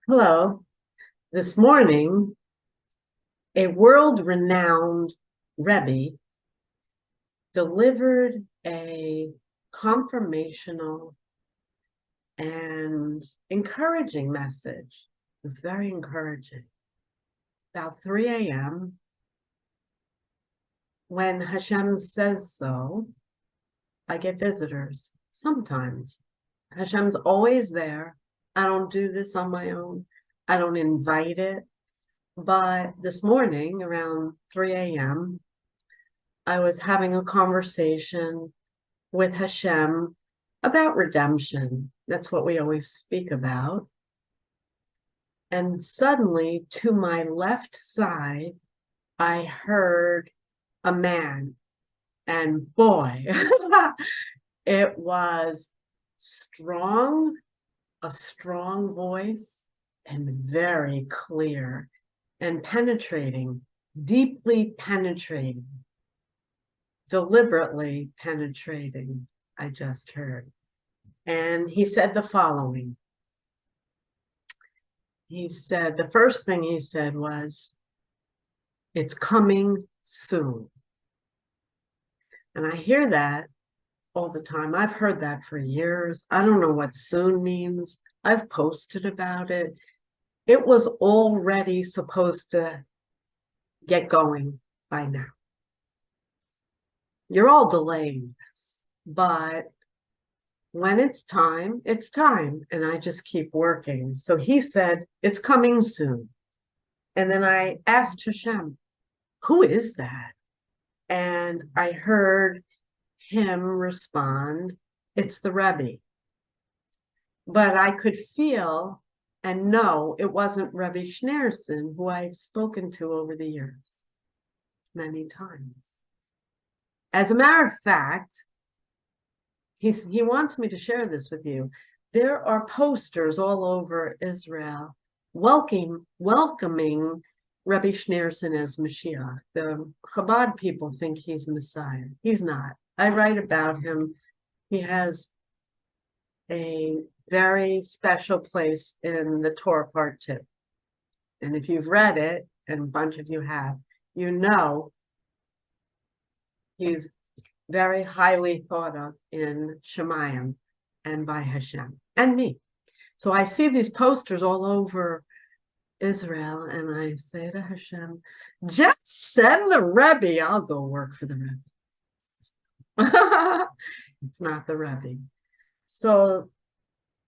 Hello. This morning, a world-renowned Rebbe delivered a confirmational and encouraging message. It was very encouraging. About 3 a.m., when Hashem says so, I get visitors. Sometimes. Hashem's always there. I don't do this on my own. I don't invite it. But this morning, around 3 a.m., I was having a conversation with Hashem about redemption. That's what we always speak about. And suddenly, to my left side, I heard a man. And boy, it was strong, a strong voice, and very clear and penetrating, deeply penetrating, deliberately penetrating, I just heard. And he said the following. He said, the first thing he said was, "It's coming soon." And I hear that all the time. I've heard that for years. I don't know what soon means. I've posted about it. It was already supposed to get going by now. You're all delaying this, but when it's time, and I just keep working. So he said, "It's coming soon." And then I asked Hashem, "Who is that?" And I heard him respond, "It's the Rebbe." But I could feel and know it wasn't Rebbe Schneerson, who I've spoken to over the years many times. As a matter of fact, he wants me to share this with you. There are posters all over Israel welcoming Rebbe Schneerson as Moshiach. The Chabad people think he's Messiah. He's not. I write about him. He has a very special place in the Torah part 2. And if you've read it, and a bunch of you have, you know he's very highly thought of in Shemayim and by Hashem and me. So I see these posters all over Israel, and I say to Hashem, "Just send the Rebbe. I'll go work for the Rebbe." It's not the Rebbe. So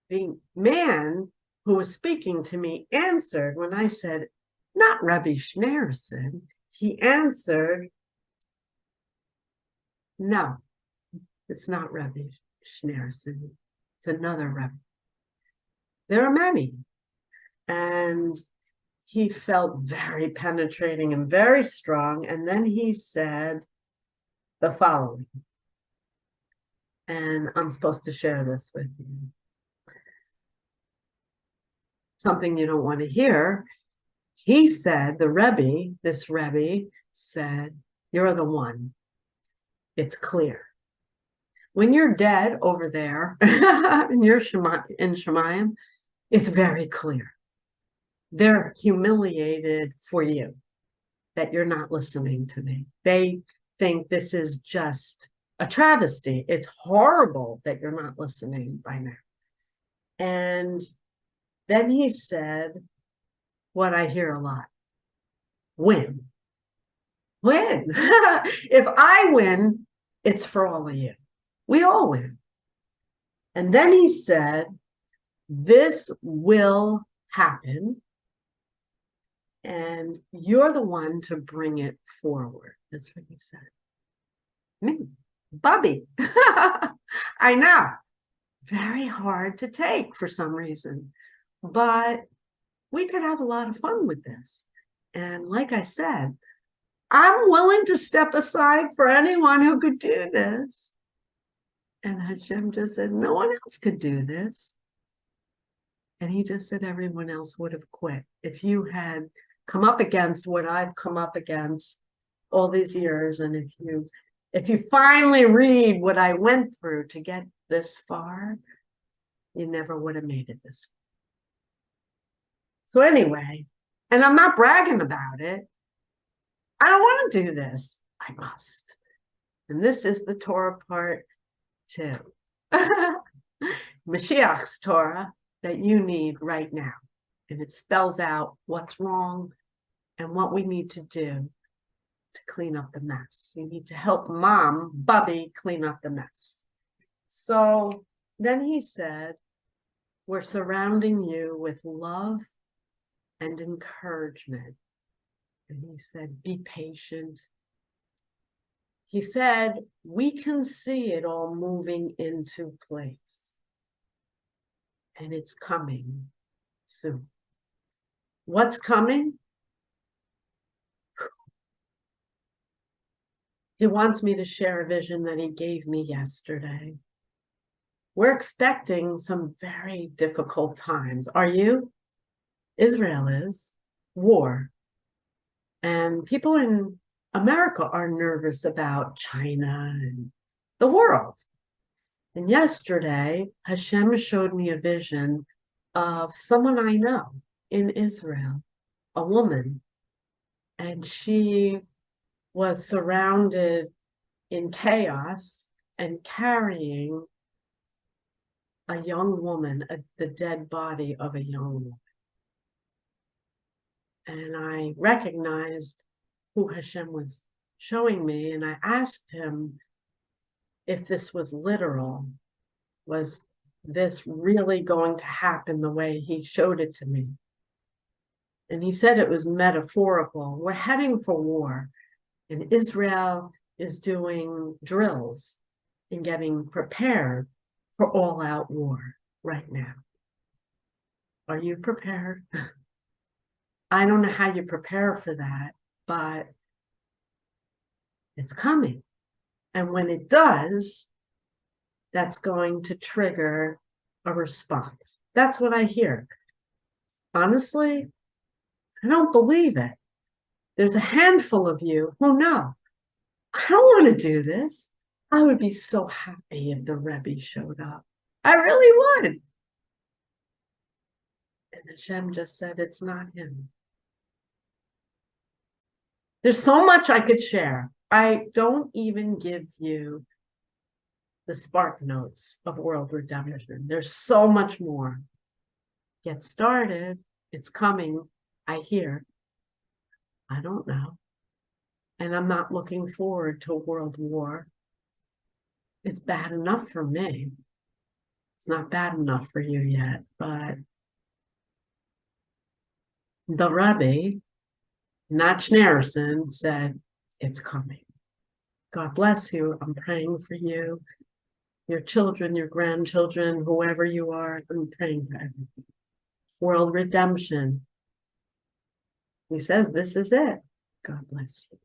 the man who was speaking to me answered when I said, "Not Rebbe Schneerson." He answered, "No, it's not Rebbe Schneerson. It's another Rebbe." There are many. And he felt very penetrating and very strong. And then he said the following. And I'm supposed to share this with you. Something you don't want to hear. He said, this Rebbe said, "You're the one. It's clear. When you're dead over there in Shemayim, it's very clear. They're humiliated for you that you're not listening to me. They think this is just a travesty. It's horrible that you're not listening by now." And then he said what I hear a lot: win. Win. If I win, it's for all of you. We all win. And then he said, "This will happen, and you're the one to bring it forward." That's what he said. Me, Bubby. I know. Very hard to take for some reason. But we could have a lot of fun with this. And like I said, I'm willing to step aside for anyone who could do this. And Hashem just said, no one else could do this. And he just said everyone else would have quit. If you had come up against what I've come up against all these years, and if you finally read what I went through to get this far, you never would have made it this far. So anyway, and I'm not bragging about it. I don't want to do this. I must. And this is the Torah part too. Mashiach's Torah that you need right now. And it spells out what's wrong and what we need to do to clean up the mess. You need to help Mom, Bubby, clean up the mess. So then he said, we're surrounding you with love and encouragement. And he said, be patient. He said, we can see it all moving into place. And it's coming soon. What's coming? He wants me to share a vision that he gave me yesterday. We're expecting some very difficult times. Are you? Israel is. War. And people in America are nervous about China and the world. And yesterday, Hashem showed me a vision of someone I know in Israel, a woman. And she was surrounded in chaos and carrying a young woman, the dead body of a young woman. And I recognized who Hashem was showing me, and I asked him if this was literal. Was this really going to happen the way he showed it to me? And he said it was metaphorical. We're heading for war, and Israel is doing drills and getting prepared for all-out war right now. Are you prepared? I don't know how you prepare for that, but it's coming. And when it does, that's going to trigger a response. That's what I hear. Honestly, I don't believe it. There's a handful of you who know. I don't want to do this. I would be so happy if the Rebbe showed up. I really would. And Hashem just said, it's not him. There's so much I could share. I don't even give you the spark notes of world redemption. There's so much more. Get started. It's coming. I hear. I don't know. And I'm not looking forward to a world war. It's bad enough for me. It's not bad enough for you yet, but the Rebbe, not Schneerson, said, it's coming. God bless you. I'm praying for you, your children, your grandchildren, whoever you are. I'm praying for everything. World redemption. He says, this is it. God bless you.